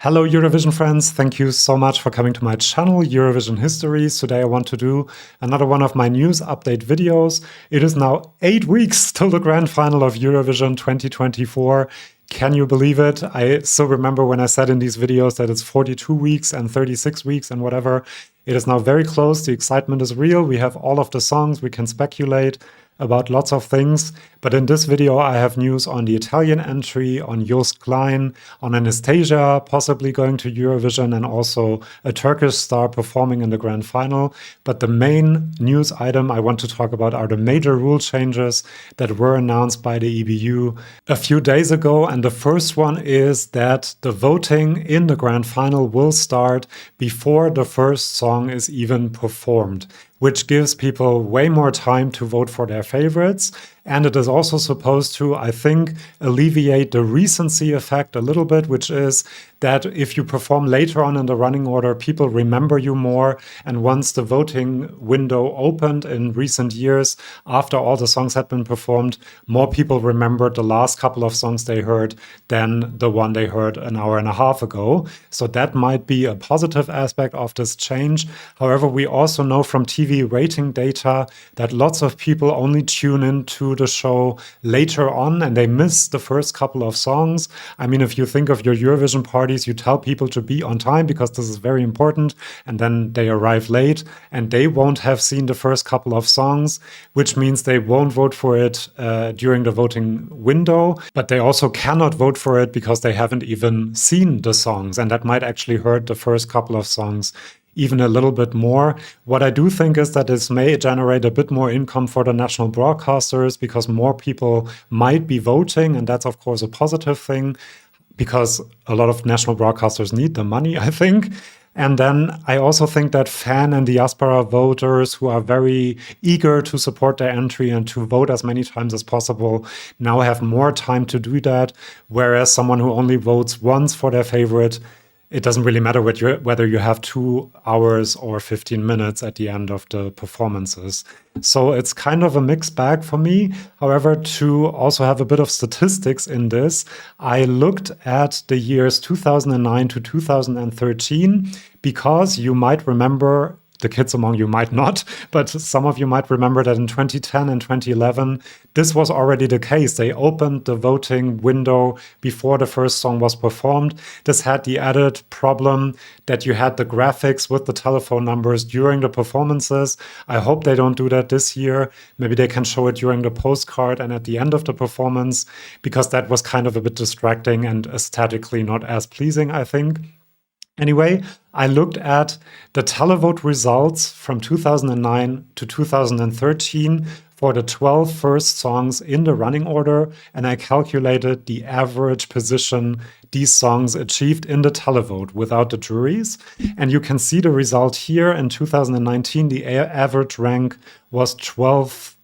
Hello Eurovision friends, thank you so much for coming to my channel, Eurovision Histories. Today I want to do another one of my news update videos. It is now 8 weeks till the grand final of Eurovision 2024. Can you believe it? I still remember when I said in these videos that it's 42 weeks and 36 weeks and whatever. It is now very close, the excitement is real, we have all of the songs, we can speculate about lots of things, but in this video I have news on the Italian entry, on Joost Klein, on Anastasia possibly going to Eurovision, and also a Turkish star performing in the grand final. But the main news item I want to talk about are the major rule changes that were announced by the EBU a few days ago, and the first one is that the voting in the grand final will start before the first song is even performed, which gives people way more time to vote for their favorites. And it is also supposed to, I think, alleviate the recency effect a little bit, which is that if you perform later on in the running order, people remember you more. And once the voting window opened in recent years, after all the songs had been performed, more people remembered the last couple of songs they heard than the one they heard an hour and a half ago. So that might be a positive aspect of this change. However, we also know from TV rating data that lots of people only tune into the show later on and they miss the first couple of songs. I mean, if you think of your Eurovision parties, you tell people to be on time because this is very important, and then they arrive late and they won't have seen the first couple of songs, which means they won't vote for it during the voting window, but they also cannot vote for it because they haven't even seen the songs, and that might actually hurt the first couple of songs even a little bit more. What I do think is that this may generate a bit more income for the national broadcasters because more people might be voting, and that's of course a positive thing because a lot of national broadcasters need the money, I think. And then I also think that fan and diaspora voters who are very eager to support their entry and to vote as many times as possible now have more time to do that, whereas someone who only votes once for their favorite, it doesn't really matter whether you have 2 hours or 15 minutes at the end of the performances. So it's kind of a mixed bag for me. However, to also have a bit of statistics in this, I looked at the years 2009 to 2013 because you might remember, the kids among you might not, but some of you might remember that in 2010 and 2011, this was already the case. They opened the voting window before the first song was performed. This had the added problem that you had the graphics with the telephone numbers during the performances. I hope they don't do that this year. Maybe they can show it during the postcard and at the end of the performance, because that was kind of a bit distracting and aesthetically not as pleasing, I think. Anyway, I looked at the televote results from 2009 to 2013 for the 12 first songs in the running order, and I calculated the average position these songs achieved in the televote without the juries. And you can see the result here. In 2019, the average rank was 12.16.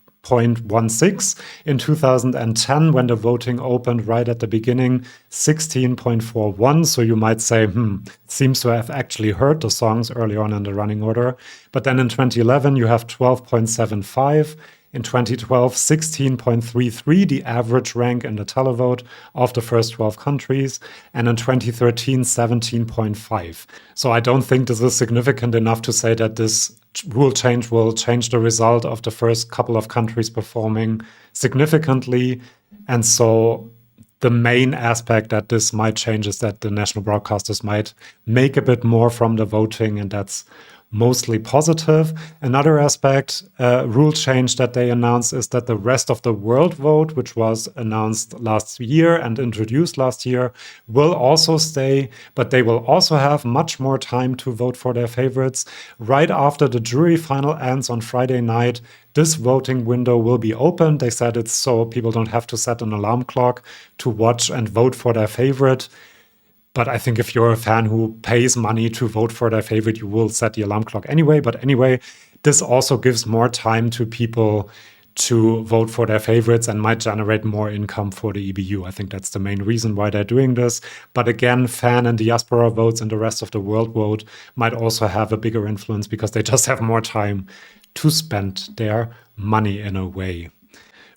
In 2010, when the voting opened right at the beginning, 16.41. So you might say, seems to have actually heard the songs early on in the running order. But then in 2011, you have 12.75. In 2012, 16.33, the average rank in the televote of the first 12 countries. And in 2013, 17.5. So I don't think this is significant enough to say that this rule change will change the result of the first couple of countries performing significantly. And so the main aspect that this might change is that the national broadcasters might make a bit more from the voting, and that's mostly positive. Another aspect, rule change that they announced is that the rest of the world vote, which was announced last year and introduced last year, will also stay, but they will also have much more time to vote for their favorites. Right after the jury final ends on Friday night, this voting window will be open. They said it's so people don't have to set an alarm clock to watch and vote for their favorite. But I think if you're a fan who pays money to vote for their favorite, you will set the alarm clock anyway. But anyway, this also gives more time to people to vote for their favorites and might generate more income for the EBU. I think that's the main reason why they're doing this. But again, fan and diaspora votes and the rest of the world vote might also have a bigger influence because they just have more time to spend their money in a way.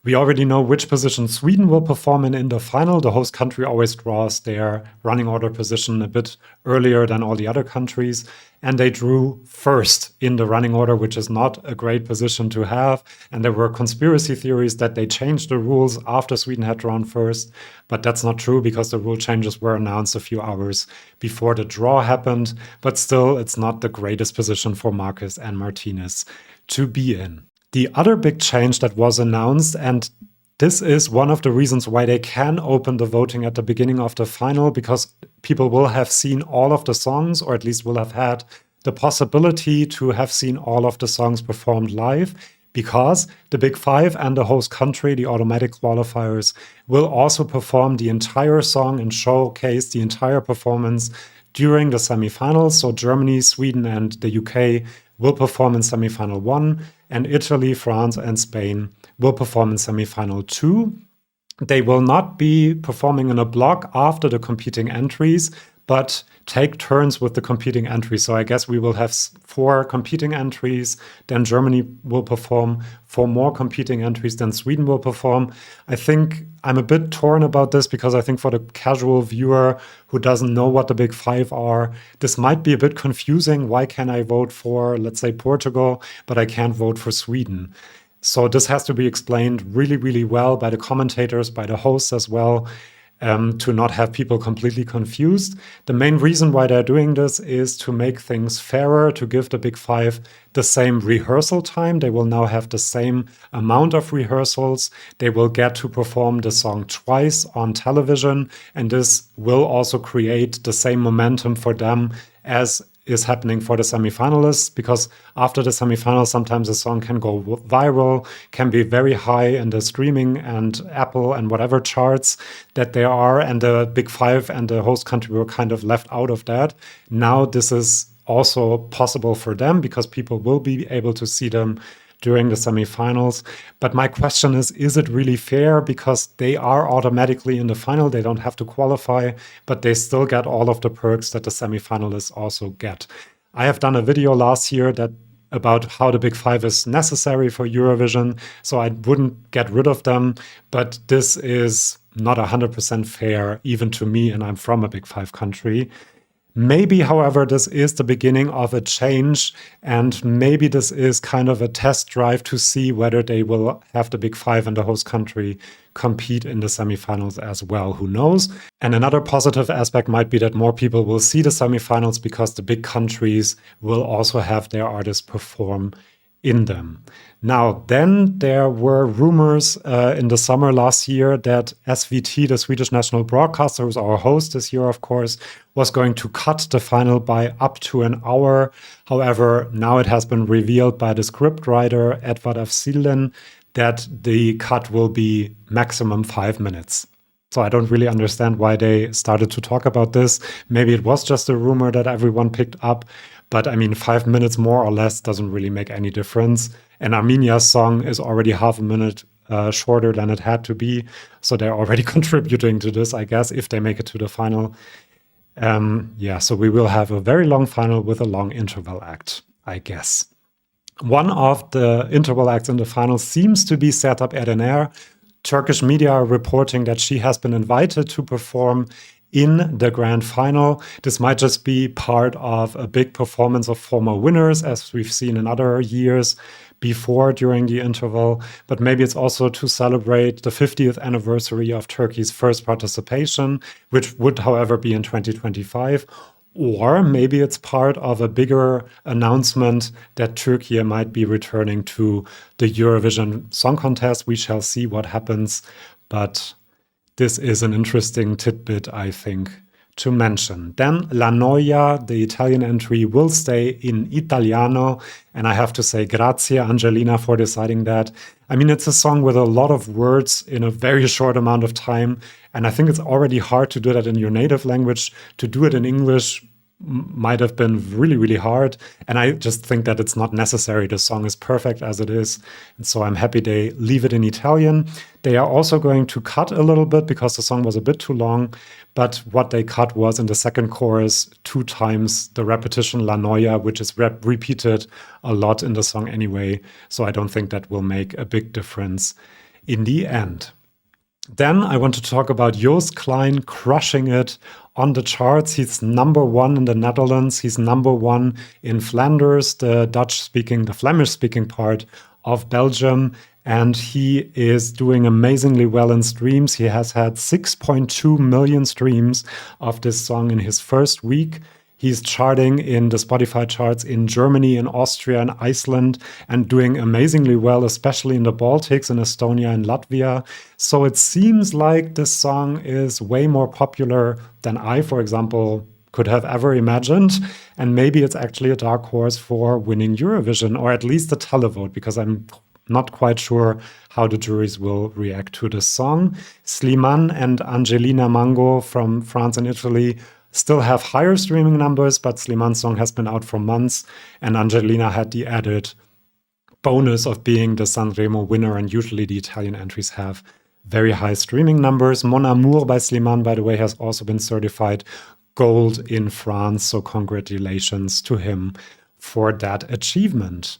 We already know which position Sweden will perform in the final. The host country always draws their running order position a bit earlier than all the other countries. And they drew first in the running order, which is not a great position to have. And there were conspiracy theories that they changed the rules after Sweden had drawn first. But that's not true because the rule changes were announced a few hours before the draw happened. But still, it's not the greatest position for Marquez and Martinez to be in. The other big change that was announced, and this is one of the reasons why they can open the voting at the beginning of the final, because people will have seen all of the songs, or at least will have had the possibility to have seen all of the songs performed live, because the Big Five and the host country, the automatic qualifiers, will also perform the entire song and showcase the entire performance during the semifinals. So Germany, Sweden, and the UK will perform in semifinal 1, and Italy, France, and Spain will perform in semifinal 2. They will not be performing in a block after the competing entries, but take turns with the competing entries. So I guess we will have 4 competing entries, then Germany will perform 4 more competing entries, then Sweden will perform. I think I'm a bit torn about this because I think for the casual viewer who doesn't know what the Big Five are, this might be a bit confusing. Why can I vote for, let's say, Portugal, but I can't vote for Sweden? So this has to be explained really, really well by the commentators, by the hosts as well, to not have people completely confused. The main reason why they're doing this is to make things fairer, to give the Big Five the same rehearsal time. They will now have the same amount of rehearsals. They will get to perform the song twice on television, and this will also create the same momentum for them as is happening for the semifinalists, because after the semifinals, sometimes a song can go viral, can be very high in the streaming and Apple and whatever charts that there are, and the Big Five and the host country were kind of left out of that. Now this is also possible for them because people will be able to see them during the semifinals. But my question is it really fair? Because they are automatically in the final. They don't have to qualify, but they still get all of the perks that the semifinalists also get. I have done a video last year about how the Big Five is necessary for Eurovision, so I wouldn't get rid of them. But this is not 100% fair, even to me, and I'm from a Big Five country. Maybe, however, this is the beginning of a change, and maybe this is kind of a test drive to see whether they will have the Big Five and the host country compete in the semifinals as well. Who knows? And another positive aspect might be that more people will see the semifinals because the big countries will also have their artists perform in them. Now, then there were rumors in the summer last year that SVT, the Swedish national broadcaster, who's our host this year, of course, was going to cut the final by up to an hour. However, now it has been revealed by the scriptwriter Edvard af Sillén that the cut will be maximum 5 minutes. So I don't really understand why they started to talk about this. Maybe it was just a rumor that everyone picked up. But I mean, 5 minutes more or less doesn't really make any difference. And Armenia's song is already half a minute shorter than it had to be. So they're already contributing to this, I guess, if they make it to the final. So we will have a very long final with a long interval act, I guess. One of the interval acts in the final seems to be Sertab Erener. Turkish media are reporting that she has been invited to perform in the grand final. This might just be part of a big performance of former winners, as we've seen in other years before during the interval. But maybe it's also to celebrate the 50th anniversary of Turkey's first participation, which would, however, be in 2025. Or maybe it's part of a bigger announcement that Turkey might be returning to the Eurovision Song Contest. We shall see what happens. But this is an interesting tidbit, I think, to mention. Then La Noia, the Italian entry, will stay in Italiano. And I have to say, grazie, Angelina, for deciding that. I mean, it's a song with a lot of words in a very short amount of time. And I think it's already hard to do that in your native language. To do it in English might have been really, really hard. And I just think that it's not necessary. The song is perfect as it is. And so I'm happy they leave it in Italian. They are also going to cut a little bit because the song was a bit too long. But what they cut was in the second chorus 2 times the repetition La Noia, which is repeated a lot in the song anyway. So I don't think that will make a big difference in the end. Then I want to talk about Joost Klein crushing it on the charts. He's #1 in the Netherlands. He's #1 in Flanders, the Flemish-speaking part of Belgium. And he is doing amazingly well in streams. He has had 6.2 million streams of this song in his first week. He's charting in the Spotify charts in Germany, in Austria, and Iceland, and doing amazingly well, especially in the Baltics, in Estonia and Latvia. So it seems like this song is way more popular than I, for example, could have ever imagined. And maybe it's actually a dark horse for winning Eurovision, or at least a televote, because I'm not quite sure how the juries will react to this song. Slimane and Angelina Mango from France and Italy still have higher streaming numbers, but Slimane's song has been out for months, and Angelina had the added bonus of being the Sanremo winner, and usually the Italian entries have very high streaming numbers. Mon Amour by Slimane, by the way, has also been certified gold in France, so congratulations to him for that achievement.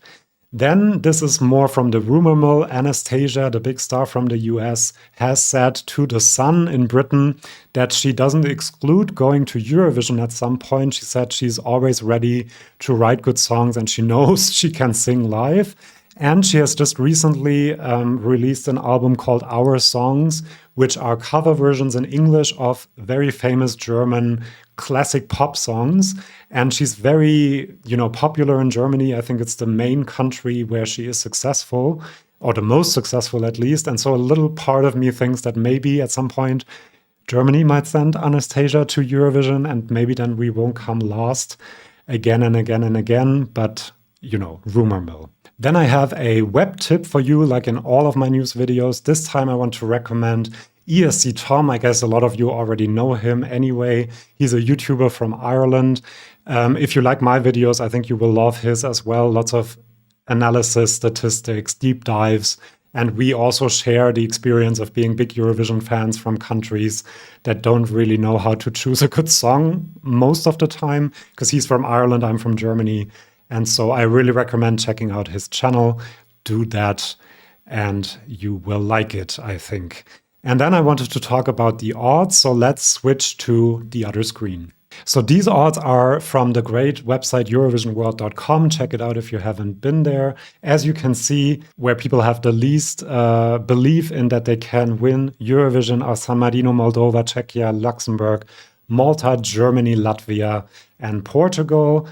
Then this is more from the rumor mill. Anastacia, the big star from the US, has said to The Sun in Britain that she doesn't exclude going to Eurovision at some point. She said she's always ready to write good songs and she knows she can sing live. And she has just recently released an album called Our Songs, which are cover versions in English of very famous German classic pop songs. And she's very, popular in Germany. I think it's the main country where she is successful, or the most successful at least. And so a little part of me thinks that maybe at some point Germany might send Anastacia to Eurovision, and maybe then we won't come last again and again and again. But, rumor mill. Then I have a web tip for you, like in all of my news videos. This time I want to recommend ESC Tom. I guess a lot of you already know him anyway. He's a YouTuber from Ireland. If you like my videos, I think you will love his as well. Lots of analysis, statistics, deep dives. And we also share the experience of being big Eurovision fans from countries that don't really know how to choose a good song most of the time, because he's from Ireland, I'm from Germany. And so I really recommend checking out his channel. Do that and you will like it, I think. And then I wanted to talk about the odds. So let's switch to the other screen. So these odds are from the great website Eurovisionworld.com. Check it out if you haven't been there. As you can see, where people have the least belief in that they can win Eurovision are San Marino, Moldova, Czechia, Luxembourg, Malta, Germany, Latvia, and Portugal.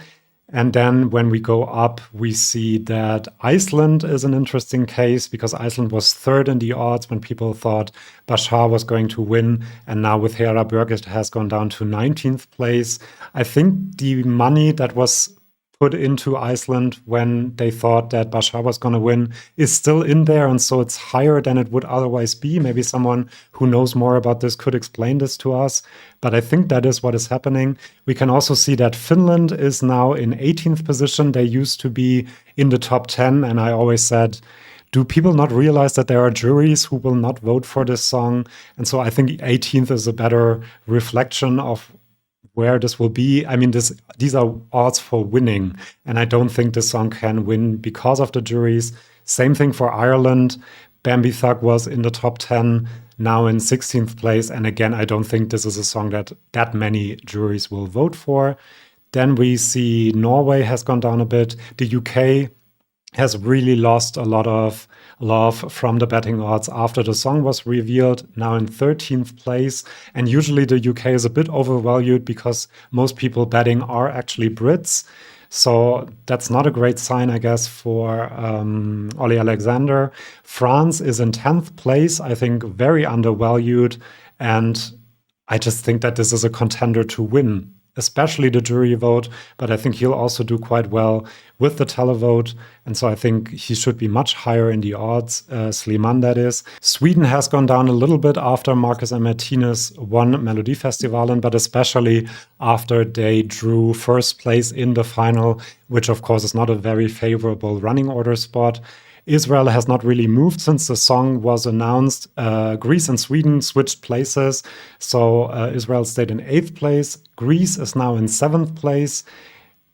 And then when we go up, we see that Iceland is an interesting case, because Iceland was third in the odds when people thought Bashar was going to win. And now with Hera Björk, it has gone down to 19th place. I think the money that was put into Iceland when they thought that Bashar was going to win is still in there. And so it's higher than it would otherwise be. Maybe someone who knows more about this could explain this to us. But I think that is what is happening. We can also see that Finland is now in 18th position. They used to be in the top 10. And I always said, do people not realize that there are juries who will not vote for this song? And so I think 18th is a better reflection of where this will be. I mean, these are odds for winning, and I don't think this song can win because of the juries. Same thing for Ireland. Bambi Thug was in the top 10, now in 16th place. And again, I don't think this is a song that many juries will vote for. Then we see Norway has gone down a bit. The UK has really lost a lot of love from the betting odds after the song was revealed, now in 13th place. And usually the UK is a bit overvalued because most people betting are actually Brits. So that's not a great sign, I guess, for Ollie Alexander. France is in 10th place, I think very undervalued. And I just think that this is a contender to win, especially the jury vote, but I think he'll also do quite well with the televote. And so I think he should be much higher in the odds, Slimane that is. Sweden has gone down a little bit after Marcus and Martinez won Melodifestivalen, but especially after they drew first place in the final, which of course is not a very favorable running order spot. Israel has not really moved since the song was announced. Greece and Sweden switched places. So Israel stayed in 8th place. Greece is now in 7th place.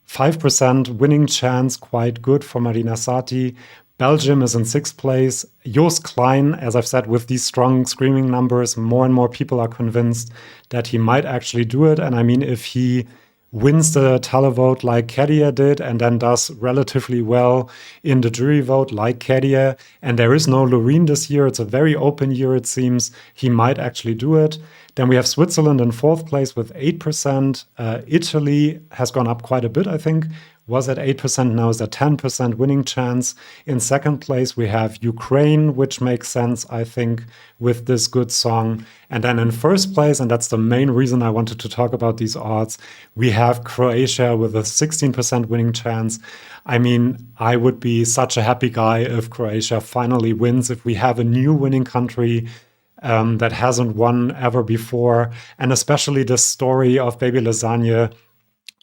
5% winning chance, quite good for Marina Sati. Belgium is in 6th place. Joost Klein, as I've said, with these strong screaming numbers, more and more people are convinced that he might actually do it. And I mean, if he wins the televote like Kedia did and then does relatively well in the jury vote like Kedia, and there is no Loreen this year, it's a very open year it seems, he might actually do it. Then we have Switzerland in 4th place with 8%. Italy has gone up quite a bit, I think, was at 8%, now is at 10% winning chance. In 2nd place, we have Ukraine, which makes sense, I think, with this good song. And then in 1st place, and that's the main reason I wanted to talk about these odds, we have Croatia with a 16% winning chance. I mean, I would be such a happy guy if Croatia finally wins, if we have a new winning country that hasn't won ever before. And especially the story of Baby Lasagna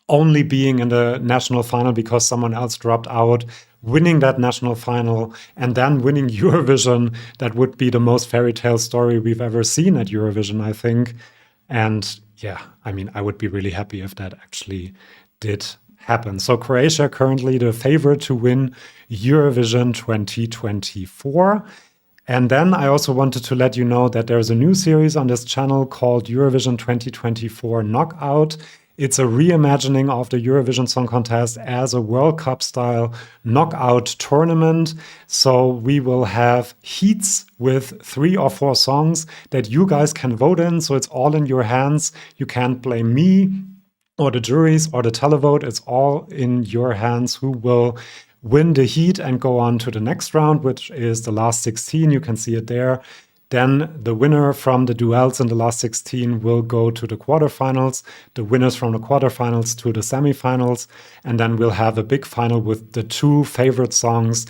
only being in the national final because someone else dropped out, winning that national final, and then winning Eurovision. That would be the most fairy tale story we've ever seen at Eurovision, I think. And yeah, I mean, I would be really happy if that actually did happen. So Croatia currently the favorite to win Eurovision 2024. And then I also wanted to let you know that there's a new series on this channel called Eurovision 2024 Knockout. It's a reimagining of the Eurovision Song Contest as a World Cup style knockout tournament. So we will have heats with 3 or 4 songs that you guys can vote in. So it's all in your hands. You can't blame me or the juries or the televote. It's all in your hands who will win the heat and go on to the next round, which is the last 16. You can see it there. Then the winner from the duels in the last 16 will go to the quarterfinals, the winners from the quarterfinals to the semifinals, and then we'll have a big final with the 2 favorite songs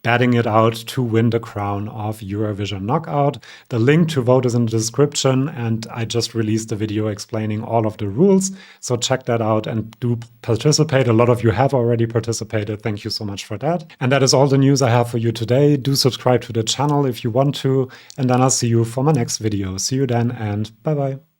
batting it out to win the crown of Eurovision Knockout. The link to vote is in the description, and I just released a video explaining all of the rules, so check that out and do participate. A lot of you have already participated. Thank you so much for that. And that is all the news I have for you today. Do subscribe to the channel if you want to, and then I'll see you for my next video. See you then, and bye-bye.